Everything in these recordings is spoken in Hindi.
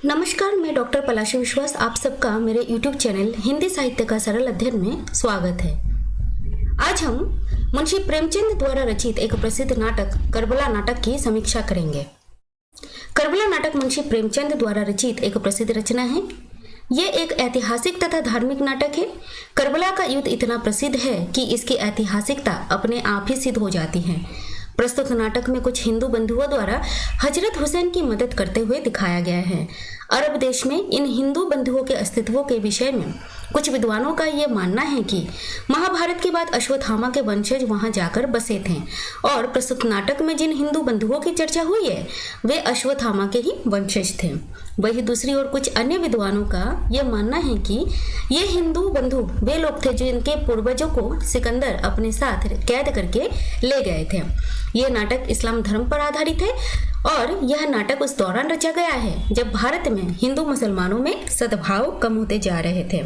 नमस्कार, मैं डॉक्टर पलाशी विश्वास आप सबका मेरे YouTube चैनल हिंदी साहित्य का सरल अध्ययन में स्वागत है। आज हम मुंशी प्रेमचंद द्वारा रचित एक प्रसिद्ध नाटक करबला नाटक की समीक्षा करेंगे। करबला नाटक मुंशी प्रेमचंद द्वारा रचित एक प्रसिद्ध रचना है। ये एक ऐतिहासिक तथा धार्मिक नाटक है। करबला का युद्ध इतना प्रसिद्ध है कि इसकी ऐतिहासिकता अपने आप ही सिद्ध हो जाती है। प्रस्तुत नाटक में कुछ हिंदू बंधुओं द्वारा हजरत हुसैन की मदद करते हुए दिखाया गया है। अरब देश में इन हिंदू बंधुओं के अस्तित्व के विषय में कुछ विद्वानों का यह मानना है कि महाभारत के बाद अश्वत्थामा के वंशज वहां जाकर बसे थे और प्रस्तुत नाटक में जिन हिंदू बंधुओं की चर्चा हुई है वे अश्वत्थामा के ही वंशज थे। वही दूसरी ओर कुछ अन्य विद्वानों का यह मानना है कि ये हिंदू बंधु वे लोग थे जिनके पूर्वजों को सिकंदर अपने साथ कैद करके ले गए थे। यह नाटक इस्लाम धर्म पर आधारित है और यह नाटक उस दौरान रचा गया है जब भारत में हिंदू मुसलमानों में सद्भाव कम होते जा रहे थे।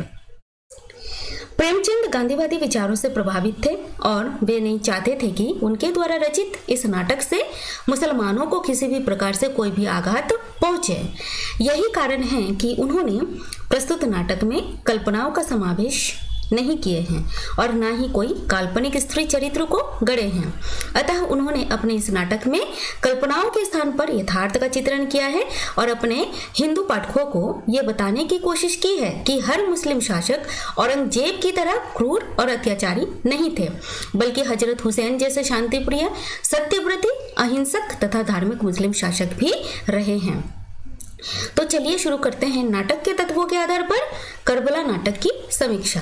प्रेमचंद गांधीवादी विचारों से प्रभावित थे और वे नहीं चाहते थे कि उनके द्वारा रचित इस नाटक से मुसलमानों को किसी भी प्रकार से कोई भी आघात पहुंचे। यही कारण है कि उन्होंने प्रस्तुत नाटक में कल्पनाओं का समावेश नहीं किए हैं और ना ही कोई काल्पनिक स्त्री चरित्र को गढ़े हैं। अतः उन्होंने अपने इस नाटक में कल्पनाओं के स्थान पर यथार्थ का चित्रण किया है और अपने हिंदू पाठकों को यह बताने की कोशिश की है कि हर मुस्लिम शासक औरंगजेब की तरह क्रूर और अत्याचारी नहीं थे, बल्कि हजरत हुसैन जैसे शांतिप्रिय, सत्यव्रती, अहिंसक तथा धार्मिक मुस्लिम शासक भी रहे हैं। तो चलिए शुरू करते हैं नाटक के तत्वों के आधार पर करबला नाटक की समीक्षा।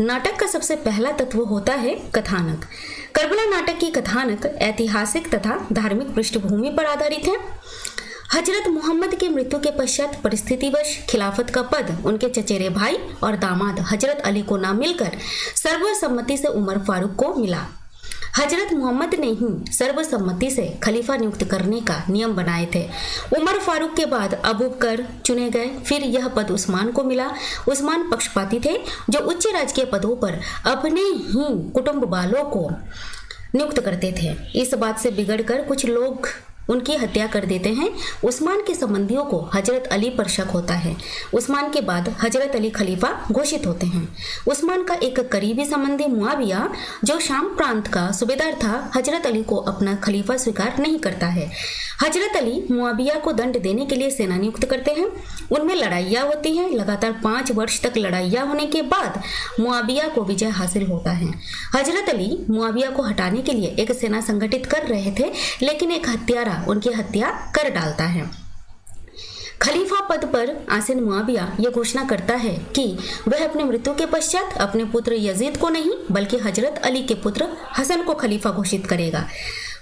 नाटक का सबसे पहला तत्व होता है कथानक। करबला नाटक की कथानक ऐतिहासिक तथा धार्मिक पृष्ठभूमि पर आधारित है। हजरत मोहम्मद की मृत्यु के पश्चात परिस्थितिवश खिलाफत का पद उनके चचेरे भाई और दामाद हजरत अली को ना मिलकर सर्वसम्मति से उमर फारूक को मिला। हजरत मोहम्मद ने ही सर्वसम्मति से खलीफा नियुक्त करने का नियम बनाए थे। उमर फारूक के बाद अबू बकर चुने गए, फिर यह पद उस्मान को मिला। उस्मान पक्षपाती थे जो उच्च राजकीय पदों पर अपने ही कुटुंब वालों को नियुक्त करते थे। इस बात से बिगड़कर कुछ लोग उनकी हत्या कर देते हैं। उस्मान के संबंधियों को हजरत अली पर शक होता है। उस्मान के बाद हजरत अली खलीफा घोषित होते हैं। उस्मान का एक करीबी संबंधी मुआविया जो शाम प्रांत का सूबेदार था, हजरत अली को अपना खलीफा स्वीकार नहीं करता है। हजरत अली मुआविया को दंड देने के लिए सेना नियुक्त करते हैं। उनमें लड़ाइयाँ होती हैं। लगातार 5 वर्ष तक लड़ाइयाँ होने के बाद मुआविया को विजय हासिल होता है। हजरत अली मुआविया को हटाने के लिए एक सेना संगठित कर रहे थे, लेकिन एक हत्यारा उनकी हत्या कर डालता है। खलीफा पद पर आसीन मुआविया यह घोषणा करता है कि वह अपने मृत्यु के पश्चात अपने पुत्र यजीद को नहीं बल्कि हजरत अली के पुत्र हसन को खलीफा घोषित करेगा।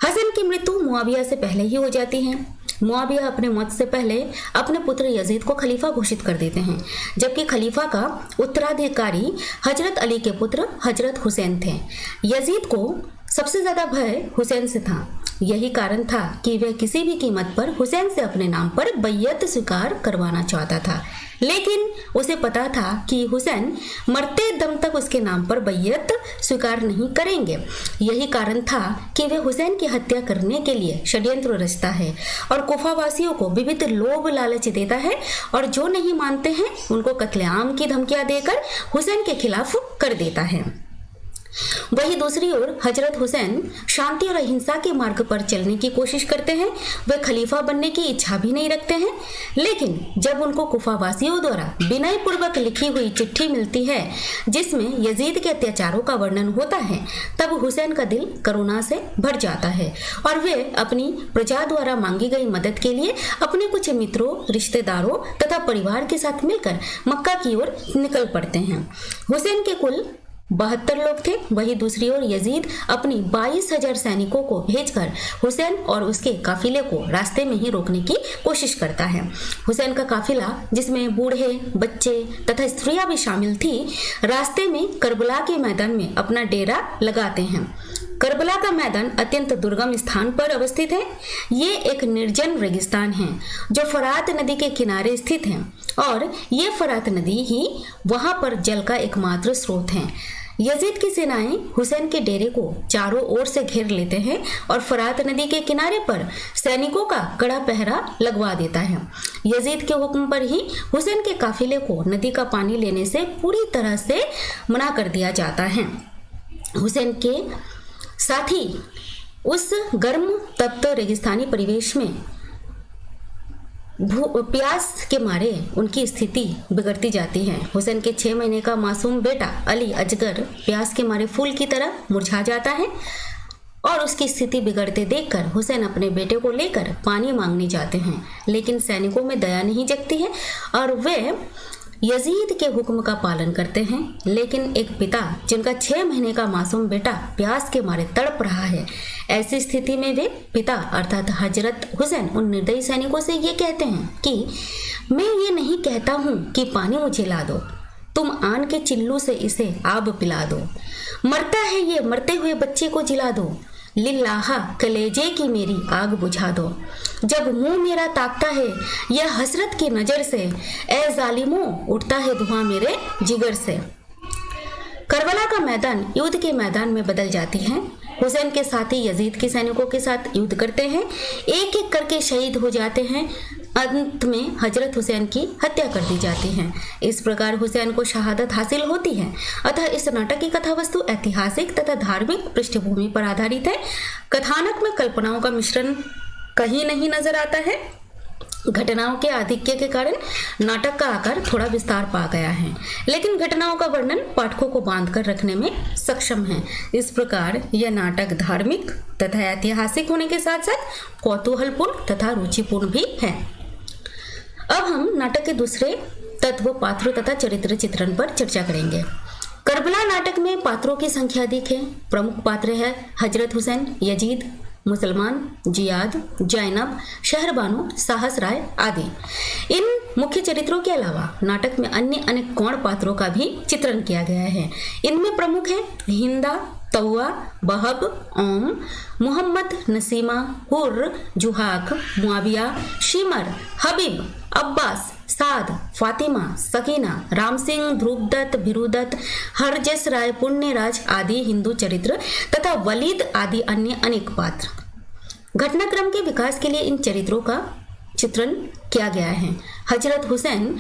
हसन की मृत्यु मुआविया से पहले ही हो जाती है। मुआविया अपने मौत से पहले अपने पुत्र यजीद को खलीफा घोषित कर देते हैं, जबकि खलीफा का उत्तराधिकारी हजरत अली के पुत्र हजरत हुसैन थे। यजीद को सबसे ज्यादा भय हुसैन से था। यही कारण था कि वह किसी भी कीमत पर हुसैन से अपने नाम पर बैयत स्वीकार करवाना चाहता था, लेकिन उसे पता था कि हुसैन मरते दम तक उसके नाम पर बैयत स्वीकार नहीं करेंगे। यही कारण था कि वह हुसैन की हत्या करने के लिए षड्यंत्र रचता है और कुफावासियों को विविध लोभ लालच देता है और जो नहीं मानते हैं उनको कत्लेआम की धमकियां देकर हुसैन के खिलाफ कर देता है। वही दूसरी ओर हजरत हुसैन शांति और अहिंसा के मार्ग पर चलने की कोशिश करते हैं। वे खलीफा बनने की इच्छा भी नहीं रखते हैं, लेकिन जब उनको कुफावासियों द्वारा विनय पूर्वक लिखी हुई चिट्ठी मिलती है जिसमें यजीद के अत्याचारों का वर्णन होता है, तब हुसैन का दिल करुणा से भर जाता है और वे अपनी प्रजा द्वारा मांगी गई मदद के लिए अपने कुछ मित्रों, रिश्तेदारों तथा परिवार के साथ मिलकर मक्का की ओर निकल पड़ते हैं। हुसैन के कुल 72 लोग थे। वही दूसरी ओर यजीद अपनी 22,000 सैनिकों को भेजकर हुसैन और उसके काफिले को रास्ते में ही रोकने की कोशिश करता है। हुसैन का काफिला, जिसमें बूढ़े, बच्चे तथा स्त्रियां भी शामिल थी, रास्ते में करबला के मैदान में अपना डेरा लगाते हैं। करबला का मैदान अत्यंत दुर्गम स्थान पर अवस्थित है। ये एक निर्जन रेगिस्तान है जो फरात नदी के किनारे स्थित है और ये फरात नदी ही वहां पर जल का एकमात्र स्रोत है। यजीद की सेनाएं हुसैन के डेरे को चारों ओर से घेर लेते हैं और फरात नदी के किनारे पर सैनिकों का कड़ा पहरा लगवा देता है। यजीद के हुक्म पर ही हुसैन के काफिले को नदी का पानी लेने से पूरी तरह से मना कर दिया जाता है। हुसैन के साथी उस गर्म तप्त रेगिस्तानी परिवेश में प्यास के मारे उनकी स्थिति बिगड़ती जाती है। हुसैन के 6 महीने का मासूम बेटा अली अजगर प्यास के मारे फूल की तरह मुरझा जाता है और उसकी स्थिति बिगड़ते देखकर हुसैन अपने बेटे को लेकर पानी मांगने जाते हैं, लेकिन सैनिकों में दया नहीं जगती है और वे यजीद के हुक्म का पालन करते हैं। लेकिन एक पिता जिनका 6 महीने का मासूम बेटा प्यास के मारे तड़प रहा है, ऐसी स्थिति में वे पिता अर्थात हजरत हुसैन उन निर्दयी सैनिकों से ये कहते हैं कि मैं ये नहीं कहता हूँ कि पानी मुझे ला दो, तुम आन के चिल्लू से इसे आब पिला दो। मरता है ये, मरते हुए बच्चे को जिला दो, लिल्लाहा कलेजे की मेरी आग बुझा दो। जब मुंह मेरा ताकता है यह हसरत की नजर से, ए जालिमों उठता है धुआं मेरे जिगर से। करबला का मैदान युद्ध के मैदान में बदल जाती है। हुसैन के साथी यजीद के सैनिकों के साथ युद्ध करते हैं, एक एक करके शहीद हो जाते हैं। अंत में हजरत हुसैन की हत्या कर दी जाती है। इस प्रकार हुसैन को शहादत हासिल होती है। अतः इस नाटक की कथा वस्तु ऐतिहासिक तथा धार्मिक पृष्ठभूमि पर आधारित है। कथानक में कल्पनाओं का मिश्रण कहीं नहीं नजर आता है। घटनाओं के आधिक्य के कारण नाटक का आकार थोड़ा विस्तार पा गया है, लेकिन घटनाओं का वर्णन पाठकों को बांध कर रखने में सक्षम है। इस प्रकार यह नाटक धार्मिक तथा ऐतिहासिक होने के साथ साथ कौतूहलपूर्ण तथा रुचिपूर्ण भी है। अब हम नाटक के दूसरे तत्व पात्रों तथा चरित्र चित्रण पर चर्चा करेंगे। करबला नाटक में पात्रों की संख्या अधिक है। प्रमुख पात्र है हजरत हुसैन, यजीद, मुसलमान, जियाद, जैनब, शहरबानो, साहस राय आदि। इन मुख्य चरित्रों के अलावा नाटक में अन्य अनेक गौण पात्रों का भी चित्रण किया गया है। इनमें प्रमुख है हिंदा, तौआ, बहब, ओम, मोहम्मद, नसीमा, हुर्र, जुहाक, मुआविया, शिमर, हबीब, अब्बास, साद, फातिमा, सकीना, राम सिंह, ध्रुवदत्त, भिरुदत्त, हरजस राय, पुण्यराज आदि हिंदू चरित्र तथा वलीद आदि अन्य अनेक पात्र। घटनाक्रम के विकास के लिए इन चरित्रों का चित्रण किया गया है। हजरत हुसैन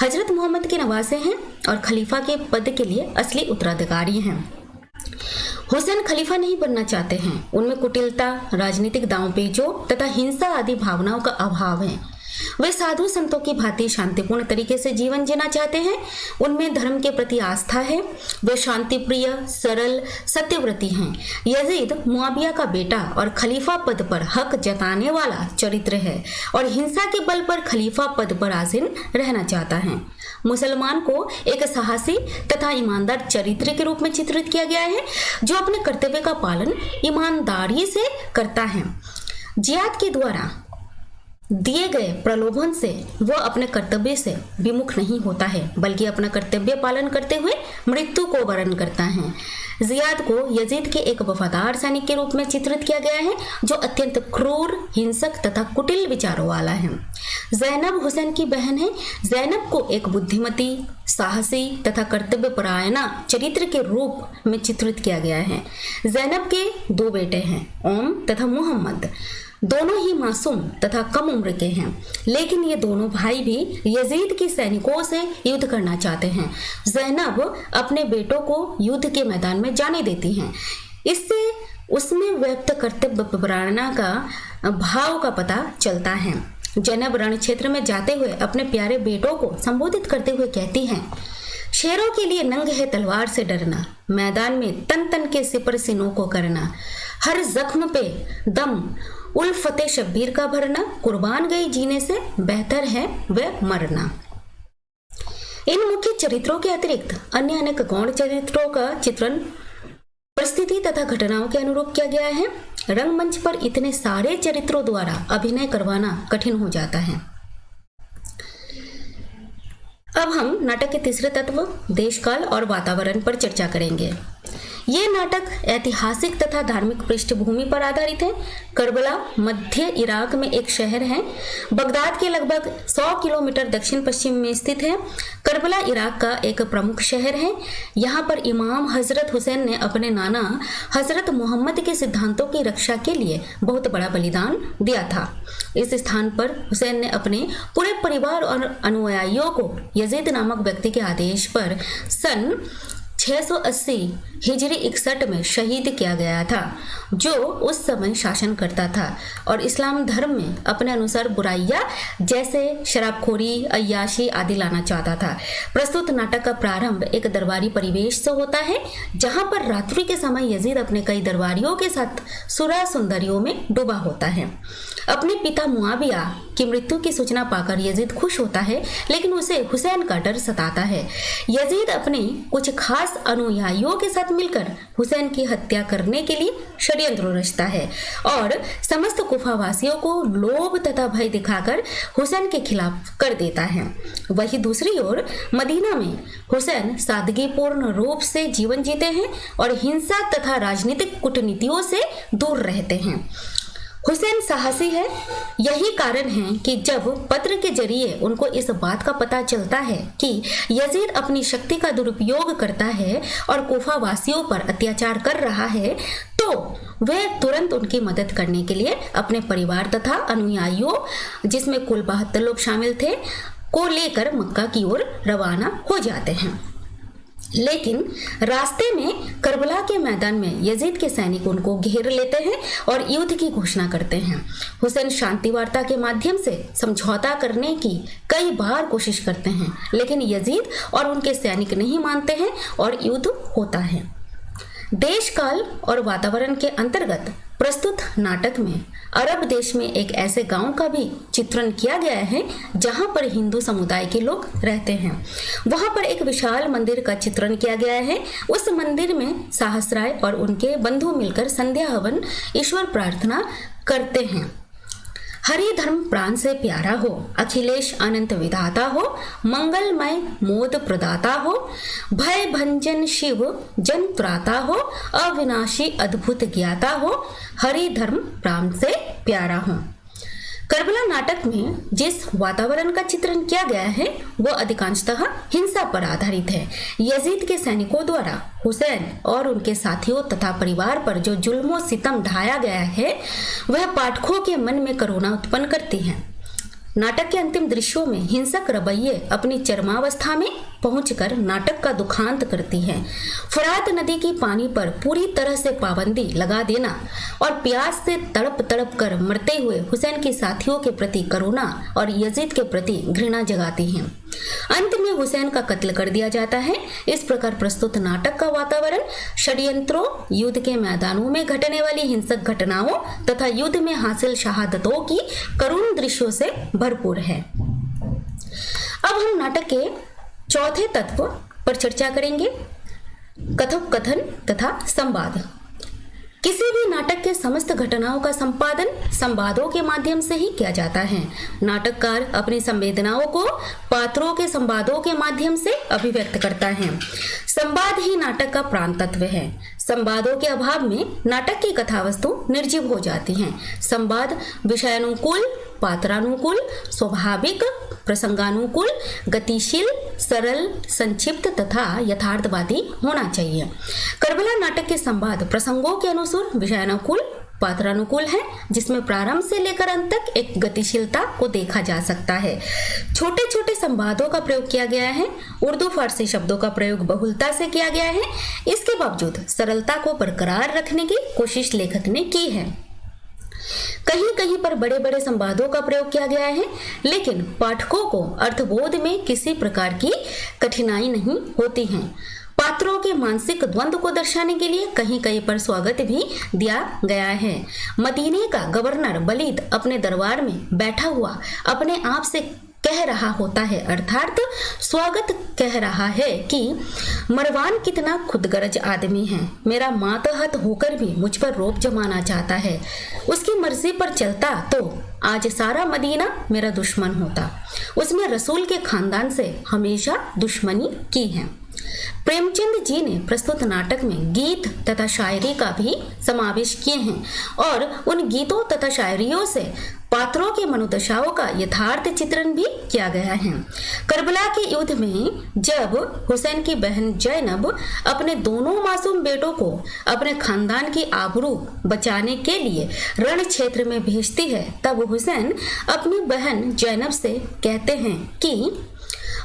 हजरत मोहम्मद के नवासे हैं और खलीफा के पद के लिए असली उत्तराधिकारी हैं। हुसैन खलीफा नहीं बनना चाहते हैं। उनमें कुटिलता, राजनीतिक दांवपेचों तथा हिंसा आदि भावनाओं का अभाव है। वे साधु संतों की भांति शांतिपूर्ण तरीके से जीवन जीना चाहते हैं। उनमें धर्म के प्रति आस्था है। वे शांति प्रिय, सरल, सत्यव्रती हैं। यजीद मुआविया का बेटा और खलीफा पद पर हक जताने वाला चरित्र है और हिंसा के बल पर खलीफा पद पर आसीन रहना चाहता है। मुसलमान को एक साहसी तथा ईमानदार चरित्र के रूप में चित्रित किया गया है, जो अपने कर्तव्य का पालन ईमानदारी से करता है। जियाद के द्वारा दिए गए प्रलोभन से वह अपने कर्तव्य से विमुख नहीं होता है, बल्कि अपना कर्तव्य पालन करते हुए मृत्यु को वरण करता है। जियाद को यजीद के एक वफादार सैनिक के रूप में चित्रित किया गया है, जो अत्यंत क्रूर, हिंसक तथा कुटिल विचारों वाला है। जैनब हुसैन की बहन है। जैनब को एक बुद्धिमती, साहसी तथा कर्तव्यपरायणा चरित्र के रूप में चित्रित किया गया है। जैनब के 2 बेटे हैं, ओम तथा मोहम्मद। दोनों ही मासूम तथा कम उम्र के हैं, लेकिन ये दोनों भाई भी यजीद के सैनिकों से युद्ध करना चाहते हैं। जैनब अपने बेटों को युद्ध के मैदान में जाने देती हैं। इससे उसमें व्यक्त कर्तव्यपरायणता का भाव का पता चलता है। जैनब रण क्षेत्र में जाते हुए अपने प्यारे बेटों को संबोधित करते हुए कहती हैं, शेरों के लिए नंग है तलवार से डरना, मैदान में तन तन के सिपर सीनों को करना, हर जख्म पे दम उल्फते शब्बीर का भरना, कुर्बान गई जीने से बेहतर है वह मरना। इन मुख्य चरित्रों के अतिरिक्त अन्य अनेक गौण चरित्रों का चित्रण परिस्थिति तथा घटनाओं के अनुरूप किया गया है। रंगमंच पर इतने सारे चरित्रों द्वारा अभिनय करवाना कठिन हो जाता है। अब हम नाटक के तीसरे तत्व देश काल और वातावरण पर चर्चा करेंगे। ये नाटक ऐतिहासिक तथा धार्मिक पृष्ठभूमि पर आधारित है। करबला मध्य इराक में एक शहर है, बगदाद के लगभग 100 किलोमीटर दक्षिण पश्चिम में स्थित है। करबला इराक का एक प्रमुख शहर है। यहाँ पर इमाम हजरत हुसैन ने अपने नाना हजरत मोहम्मद के सिद्धांतों की रक्षा के लिए बहुत बड़ा बलिदान दिया था। इस स्थान पर हुसैन ने अपने पूरे परिवार और अनुयायियों को यजीद नामक व्यक्ति के आदेश पर सन 680 हिजरी 61 में शहीद किया गया था, जो उस समय शासन करता था और इस्लाम धर्म में अपने अनुसार बुराइयां जैसे शराबखोरी, अय्याशी आदि लाना चाहता था। प्रस्तुत नाटक का प्रारंभ एक दरबारी परिवेश से होता है, जहां पर रात्रि के समय यजीद अपने कई दरबारियों के साथ सुरा सुंदरियों में डूबा होता है। अपने पिता मुआविया की मृत्यु की सूचना पाकर यजीद खुश होता है, लेकिन उसे हुसैन का डर सताता है। यजीद अपने कुछ खास अनुयायियों के साथ मिलकर हुसैन की हत्या करने के लिए षड्यंत्र रचता है और समस्त कुफावासियों को लोभ तथा भय दिखाकर हुसैन के खिलाफ कर देता है। वहीं दूसरी ओर मदीना में हुसैन सादगीपूर्ण रूप से जीवन जीते हैं और हिंसा तथा राजनीतिक कूटनीतियों से दूर रहते हैं। हुसैन साहसी है। यही कारण है कि जब पत्र के जरिए उनको इस बात का पता चलता है कि यजीद अपनी शक्ति का दुरुपयोग करता है और कोफा वासियों पर अत्याचार कर रहा है, तो वे तुरंत उनकी मदद करने के लिए अपने परिवार तथा अनुयायियों, जिसमें कुल 72 लोग शामिल थे, को लेकर मक्का की ओर रवाना हो जाते हैं। लेकिन रास्ते में करबला के मैदान में यजीद के सैनिक उनको घेर लेते हैं और युद्ध की घोषणा करते हैं। हुसैन शांति वार्ता के माध्यम से समझौता करने की कई बार कोशिश करते हैं, लेकिन यजीद और उनके सैनिक नहीं मानते हैं और युद्ध होता है। देश काल और वातावरण के अंतर्गत प्रस्तुत नाटक में अरब देश में एक ऐसे गांव का भी चित्रण किया गया है जहां पर हिंदू समुदाय के लोग रहते हैं। वहां पर एक विशाल मंदिर का चित्रण किया गया है। उस मंदिर में साहसराय और उनके बंधु मिलकर संध्या हवन ईश्वर प्रार्थना करते हैं। हरि धर्म प्राण से प्यारा हो, अखिलेश अनंत विधाता हो, मंगलमय मोद प्रदाता हो, भय भंजन शिव जन त्राता हो, अविनाशी अद्भुत ज्ञाता हो, हरि धर्म प्राण से प्यारा हो। करबला नाटक में जिस वातावरण का चित्रण किया गया है वो अधिकांशतः हिंसा पर आधारित है। यजीद के सैनिकों द्वारा हुसैन और उनके साथियों तथा परिवार पर जो जुल्मों सितम ढाया गया है वह पाठकों के मन में करुणा उत्पन्न करती है। नाटक के अंतिम दृश्यों में हिंसक रवैये अपनी चरमावस्था में पहुंचकर नाटक का दुखांत करती है। फरात नदी की पानी पर पूरी तरह से पाबंदी लगा देना और प्यास से तड़प तड़प कर मरते हुए हुसैन के साथियों के प्रति करुणा और यजीद के प्रति घृणा जगाती हैं। अंत में हुसैन का कत्ल कर दिया जाता है। इस प्रकार प्रस्तुत नाटक का वातावरण षड्यंत्रों, युद्ध के मैदानों में घटने वाली हिंसक घटनाओं तथा युद्ध में हासिल शहादतों की करुण दृश्यों से भरपूर है। अब हम नाटक के चौथे तत्व पर चर्चा करेंगे, कथोपकथन तथा संवाद। किसी भी नाटक के समस्त घटनाओं का संपादन संवादों के माध्यम से ही किया जाता है। नाटककार अपनी संवेदनाओं को पात्रों के संवादों के माध्यम से अभिव्यक्त करता है। संवाद ही नाटक का प्राण तत्व है। संवादों के अभाव में नाटक की कथावस्तु निर्जीव हो जाती है। संवाद विषयानुकूल, पात्रानुकूल, स्वाभाविक, प्रसंगानुकूल, गतिशील, सरल, संक्षिप्त तथा यथार्थवादी होना चाहिए। करबला नाटक के संवाद प्रसंगों के अनुसार विषयानुकूल, पात्रानुकूल है, जिसमें प्रारंभ से लेकर अंत तक एक गतिशीलता को देखा जा सकता है। छोटे छोटे संवादों का प्रयोग किया गया है। उर्दू फारसी शब्दों का प्रयोग बहुलता से किया गया है। इसके बावजूद सरलता को बरकरार रखने की कोशिश लेखक ने की है। कहीं कहीं पर बड़े बड़े संवादों का प्रयोग किया गया है, लेकिन पाठकों को अर्थबोध में किसी प्रकार की कठिनाई नहीं होती है। पात्रों के मानसिक द्वंद्व को दर्शाने के लिए कहीं कहीं पर स्वागत भी दिया गया है। मदीने का गवर्नर वलीद अपने दरबार में बैठा हुआ अपने आप से कह रहा होता है, अर्थात स्वागत कह रहा है कि मरवान कितना खुदगर्ज आदमी है, मेरा मातहत होकर भी मुझ पर रोब जमाना चाहता है। उसकी मर्जी पर चलता तो आज सारा मदीना मेरा दुश्मन होता। उसने रसूल के खानदान से हमेशा दुश्मनी की है। प्रेमचंद जी ने प्रस्तुत नाटक में गीत तथा शायरी का भी समावेश किए हैं और उन गीतों तथा शायरियों से पात्रों के मनोदशाओं का यथार्थ चित्रण भी किया गया है। करबला के युद्ध में जब हुसैन की बहन जैनब अपने दोनों मासूम बेटों को अपने खानदान की आबरू बचाने के लिए रण क्षेत्र में भेजती है, तब हुसैन अपनी बहन जैनब से कहते हैं कि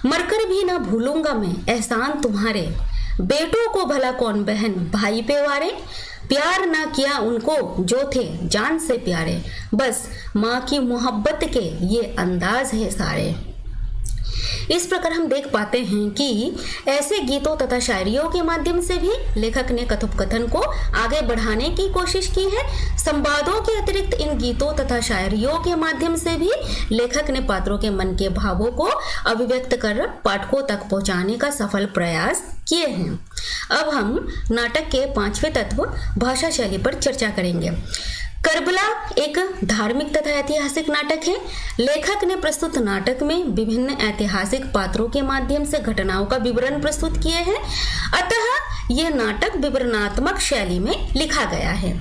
मरकर भी ना भूलूंगा मैं एहसान तुम्हारे, बेटों को भला कौन बहन भाई पे वारे, प्यार ना किया उनको जो थे जान से प्यारे, बस माँ की मोहब्बत के ये अंदाज है सारे। इस प्रकार हम देख पाते हैं कि ऐसे गीतों तथा शायरियों के माध्यम से भी लेखक ने कथोपकथन को आगे बढ़ाने की कोशिश की है। संवादों के अतिरिक्त इन गीतों तथा शायरियों के माध्यम से भी लेखक ने पात्रों के मन के भावों को अभिव्यक्त कर पाठकों तक पहुंचाने का सफल प्रयास किए हैं। अब हम नाटक के 5वें तत्व भाषा शैली पर चर्चा करेंगे। करबला एक धार्मिक तथा ऐतिहासिक नाटक है। लेखक ने प्रस्तुत नाटक में विभिन्न ऐतिहासिक पात्रों के माध्यम से घटनाओं का विवरण प्रस्तुत किए हैं, अतः यह नाटक विवरणात्मक शैली में लिखा गया है।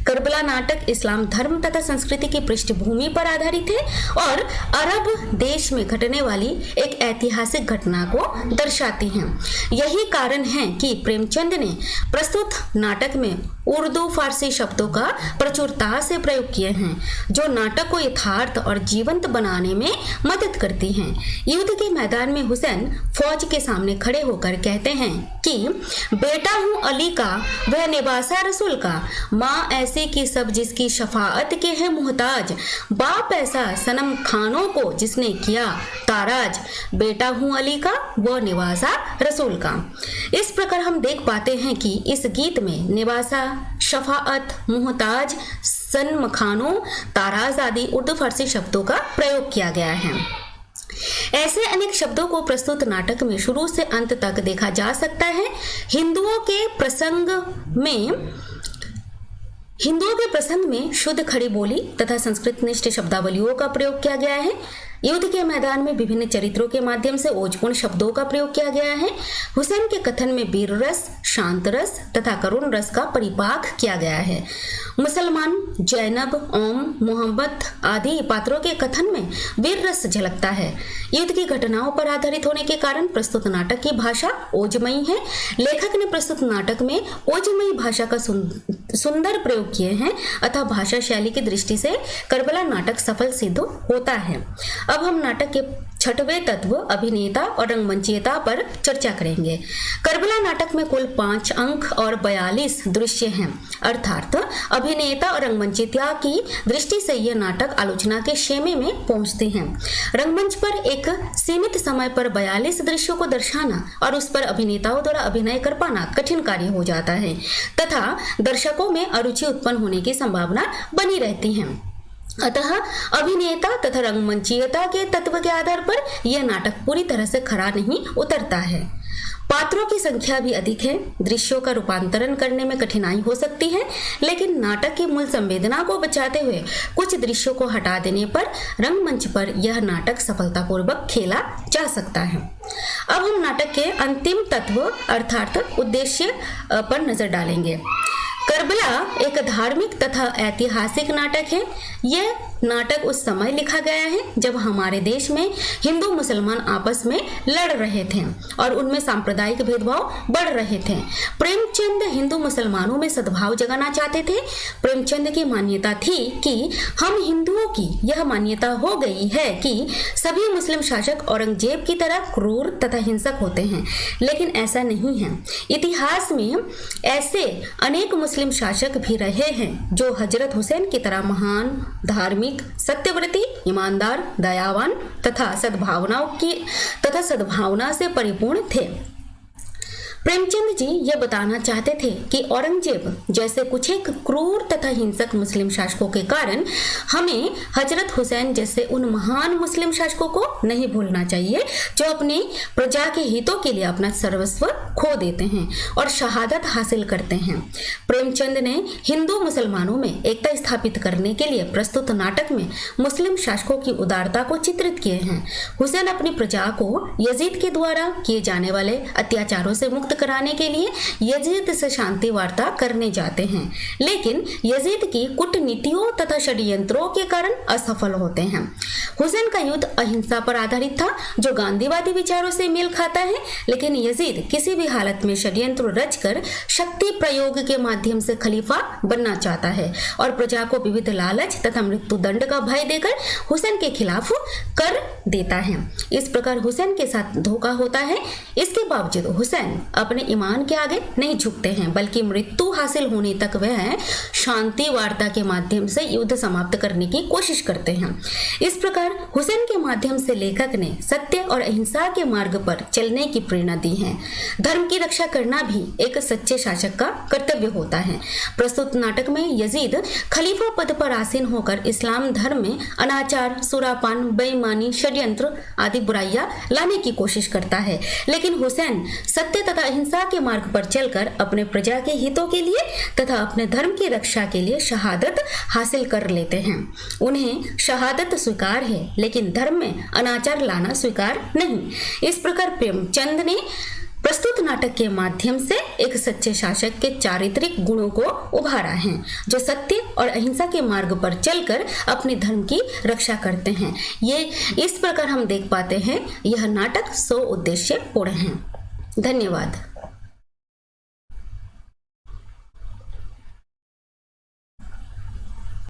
करबला नाटक इस्लाम धर्म तथा संस्कृति की पृष्ठभूमि पर आधारित है और अरब देश में घटने वाली एक ऐतिहासिक घटना को दर्शाती है। यही कारण है कि प्रेमचंद ने प्रस्तुत नाटक में उर्दू फारसी शब्दों का प्रचुरता से प्रयोग किए हैं, जो नाटक को यथार्थ और जीवंत बनाने में मदद करती हैं। युद्ध के मैदान में हुसैन फौज के सामने खड़े होकर कहते हैं कि बेटा हूँ अली का, वह निवासा रसूल का, माँ ऐसी की सब जिसकी शफाअत के है मुहताज, बाप ऐसा सनम खानों को जिसने किया ताराज, बेटा हूँ अली का, वो निवासा रसूल का। इस प्रकार हम देख पाते हैं कि इस गीत में निवासा, शफाअत, मुहताज, सनम खानों, ताराज आदि उर्दू फारसी शब्दों का प्रयोग किया गया है। ऐसे अनेक शब्दों को प्रस्तुत नाटक में शुरू से अंत तक देखा जा सकता है। हिंदुओं के प्रसंग में शुद्ध खड़ी बोली तथा संस्कृतनिष्ठ शब्दावलियों का प्रयोग किया गया है। युद्ध के मैदान में विभिन्न चरित्रों के माध्यम से ओजपूर्ण शब्दों का प्रयोग किया गया है। हुसैन के कथन में वीर रस, शांत रस तथा करुण रस का परिपाक किया गया है। मुसलमान, जैनब, ओम, मोहम्मद आदि पात्रों के कथन में वीर रस झलकता है। युद्ध की घटनाओं पर आधारित होने के कारण प्रस्तुत नाटक की भाषा ओजमयी है। लेखक ने प्रस्तुत नाटक में ओजमयी भाषा का सुंदर प्रयोग किए हैं, अतः भाषा शैली की दृष्टि से करबला नाटक सफल सिद्ध होता है। अब हम नाटक के 6वें तत्व अभिनेता और रंगमंचीयता पर चर्चा करेंगे। करबला नाटक में कुल 5 अंक और 42 दृश्य हैं, अर्थात अभिनेता और रंगमंचीयता की दृष्टि से यह नाटक आलोचना के शेमे में पहुंचते हैं। रंगमंच पर एक सीमित समय पर 42 दृश्यों को दर्शाना और उस पर अभिनेताओं द्वारा अभिनय कर पाना कठिन कार्य हो जाता है तथा दर्शकों में अरुचि उत्पन्न होने की संभावना बनी रहती है। अतः अभिनेता तथा रंगमंचीयता के तत्व के आधार पर यह नाटक पूरी तरह से खरा नहीं उतरता है। पात्रों की संख्या भी अधिक है, दृश्यों का रूपांतरण करने में कठिनाई हो सकती है, लेकिन नाटक की मूल संवेदना को बचाते हुए कुछ दृश्यों को हटा देने पर रंगमंच पर यह नाटक सफलतापूर्वक खेला जा सकता है। अब हम नाटक के अंतिम तत्व अर्थात उद्देश्य पर नजर डालेंगे। करबला एक धार्मिक तथा ऐतिहासिक नाटक है। यह नाटक उस समय लिखा गया है जब हमारे देश में हिंदू मुसलमान आपस में लड़ रहे थे और उनमें सांप्रदायिक भेदभाव बढ़ रहे थे। प्रेमचंद हिंदू मुसलमानों में सद्भाव जगाना चाहते थे। प्रेमचंद की मान्यता थी कि हम हिंदुओं की यह मान्यता हो गई है कि सभी मुस्लिम शासक औरंगजेब की तरह क्रूर तथा हिंसक होते हैं, लेकिन ऐसा नहीं है। इतिहास में ऐसे अनेक मुस्लिम शासक भी रहे हैं जो हजरत हुसैन की तरह महान, धार्मिक, सत्यव्रती, ईमानदार, दयावान तथा सद्भावना से परिपूर्ण थे। प्रेमचंद जी ये बताना चाहते थे कि औरंगजेब जैसे कुछ एक क्रूर तथा हिंसक मुस्लिम शासकों के कारण हमें हजरत हुसैन जैसे उन महान मुस्लिम शासकों को नहीं भूलना चाहिए जो अपनी प्रजा के हितों के लिए अपना सर्वस्व खो देते हैं और शहादत हासिल करते हैं। प्रेमचंद ने हिंदू मुसलमानों में एकता स्थापित करने के लिए प्रस्तुत नाटक में मुस्लिम शासकों की उदारता को चित्रित किए हैं। हुसैन अपनी प्रजा को यजीद के द्वारा किए जाने वाले अत्याचारों से मुक्त कराने के लिए यजीद से शांति वार्ता करने जाते हैं, लेकिन यजीद की कूटनीतियों तथा षड्यंत्रों के कारण असफल होते हैं। हुसैन का युद्ध अहिंसा पर आधारित था जो गांधीवादी विचारों से मेल खाता है, लेकिन यजीद किसी भी हालत में षड्यंत्र रचकर शक्ति प्रयोग के माध्यम से खलीफा बनना चाहता है और प्रजा को विविध लालच तथा मृत्यु दंड का भय देकर हुसैन के खिलाफ कर देता है। इस प्रकार हुसैन के साथ धोखा होता है। इसके बावजूद हुसैन अपने ईमान के आगे नहीं झुकते हैं, बल्कि मृत्यु हासिल होने तक वह शांति वार्ता के माध्यम से युद्ध समाप्त करने की कोशिश करते हैं। इस प्रकार हुसैन के माध्यम से लेखक ने सत्य और अहिंसा के मार्ग पर चलने की प्रेरणा दी है। धर्म की रक्षा करना भी एक सच्चे शासक का कर्तव्य होता है। प्रस्तुत नाटक में यजीद खलीफा पद पर आसीन होकर इस्लाम धर्म में अनाचार, सुरापान, बेईमानी, षड्यंत्र आदि बुराइयां लाने की कोशिश करता है, लेकिन हुसैन सत्य तथा अहिंसा के मार्ग पर चलकर अपने प्रजा के हितों के लिए तथा अपने धर्म की रक्षा के लिए शहादत हासिल कर लेते हैं। उन्हें शहादत स्वीकार है, लेकिन धर्म में अनाचार लाना स्वीकार नहीं। इस प्रकार प्रेमचंद ने प्रस्तुत नाटक के माध्यम से एक सच्चे शासक के चारित्रिक गुणों को उभारा है, जो सत्य और अहिंसा के मार्ग पर चलकर अपने धर्म की रक्षा करते हैं। ये इस प्रकार हम देख पाते हैं यह नाटक 100 उद्देश्य पूर्ण है। धन्यवाद।